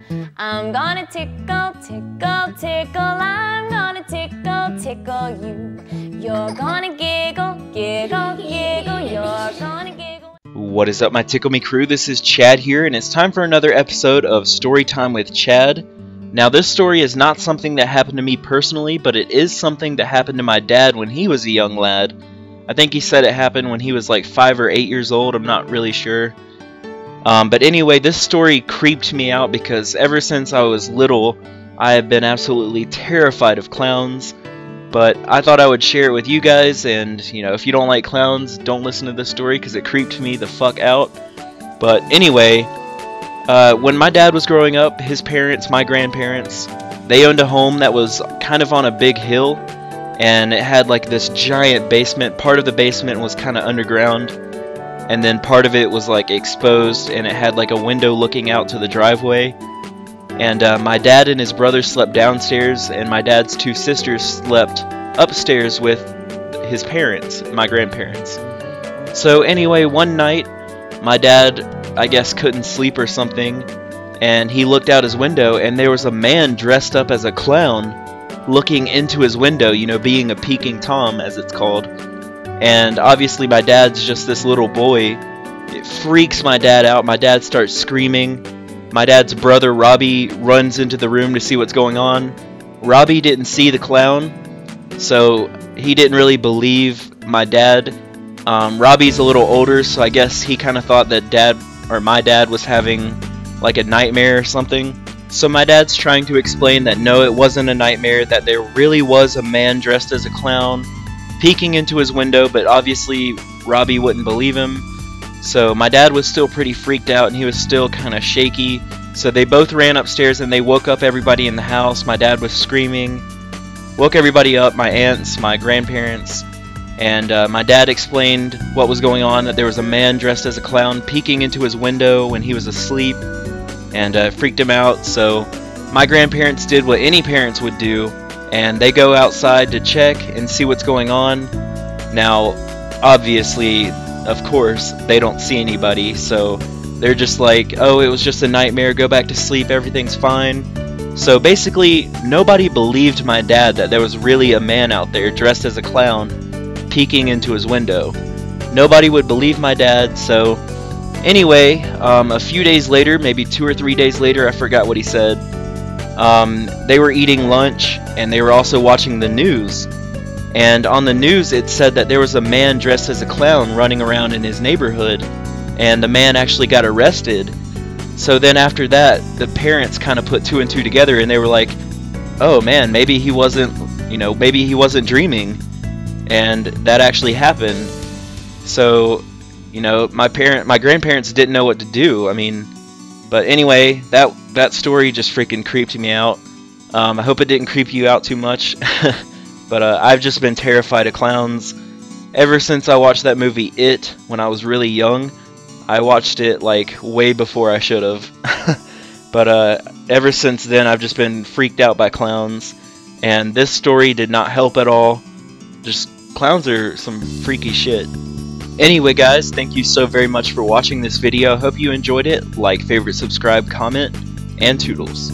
I'm gonna tickle, tickle, tickle, I'm gonna tickle, tickle you. You're gonna giggle, giggle, giggle, you're gonna giggle. What is up, my Tickle Me crew? This is Chad here, and it's time for another episode of Storytime with Chad. Now, this story is not something that happened to me personally, but it is something that happened to my dad when he was a young lad. I think he said it happened when he was like 5 or 8 years old, I'm not really sure. But anyway, this story creeped me out because ever since I was little, I have been absolutely terrified of clowns. But I thought I would share it with you guys, and you know, if you don't like clowns, don't listen to this story because it creeped me the fuck out. But anyway, when my dad was growing up, his parents, my grandparents, they owned a home that was kind of on a big hill, and it had like this giant basement. Part of the basement was kind of underground, and then part of it was like exposed, and it had like a window looking out to the driveway. And my dad and his brother slept downstairs, and my dad's 2 sisters slept upstairs with his parents, my grandparents. So anyway, one night, my dad, I guess, couldn't sleep or something, and he looked out his window, and there was a man dressed up as a clown looking into his window, you know, being a peeking Tom, as it's called. And obviously my dad's just this little boy. It freaks my dad out. My dad starts screaming. My dad's brother Robbie runs into the room to see what's going on. Robbie didn't see the clown, so he didn't really believe my dad. Robbie's a little older, so I guess he kind of thought that my dad was having like a nightmare or something. So my dad's trying to explain that no, it wasn't a nightmare, that there really was a man dressed as a clown peeking into his window, but obviously Robbie wouldn't believe him. So my dad was still pretty freaked out, and he was still kind of shaky. So they both ran upstairs and they woke up everybody in the house. My dad was screaming, woke everybody up, my aunts, my grandparents, and my dad explained what was going on, that there was a man dressed as a clown peeking into his window when he was asleep, and freaked him out. So my grandparents did what any parents would do, and they go outside to check and see what's going on. Now, obviously, of course, they don't see anybody, so they're just like, oh, it was just a nightmare, go back to sleep, everything's fine. So basically, nobody believed my dad that there was really a man out there dressed as a clown peeking into his window. Nobody would believe my dad. So anyway, a few days later, maybe 2 or 3 days later, I forgot what he said, they were eating lunch, and they were also watching the news. And on the news it said that there was a man dressed as a clown running around in his neighborhood, and the man actually got arrested. So then after that, the parents kind of put 2 and 2 together, and they were like, oh man, maybe he wasn't, maybe he wasn't dreaming, and that actually happened. So, my grandparents didn't know what to do. I mean, but anyway, that story just freaking creeped me out. I hope it didn't creep you out too much. But I've just been terrified of clowns ever since I watched that movie It when I was really young. I watched it like way before I should have. But ever since then I've just been freaked out by clowns, and this story did not help at all. Just clowns are some freaky shit. Anyway guys, thank you so very much for watching this video. Hope you enjoyed it. Like, favorite, subscribe, comment, and toodles.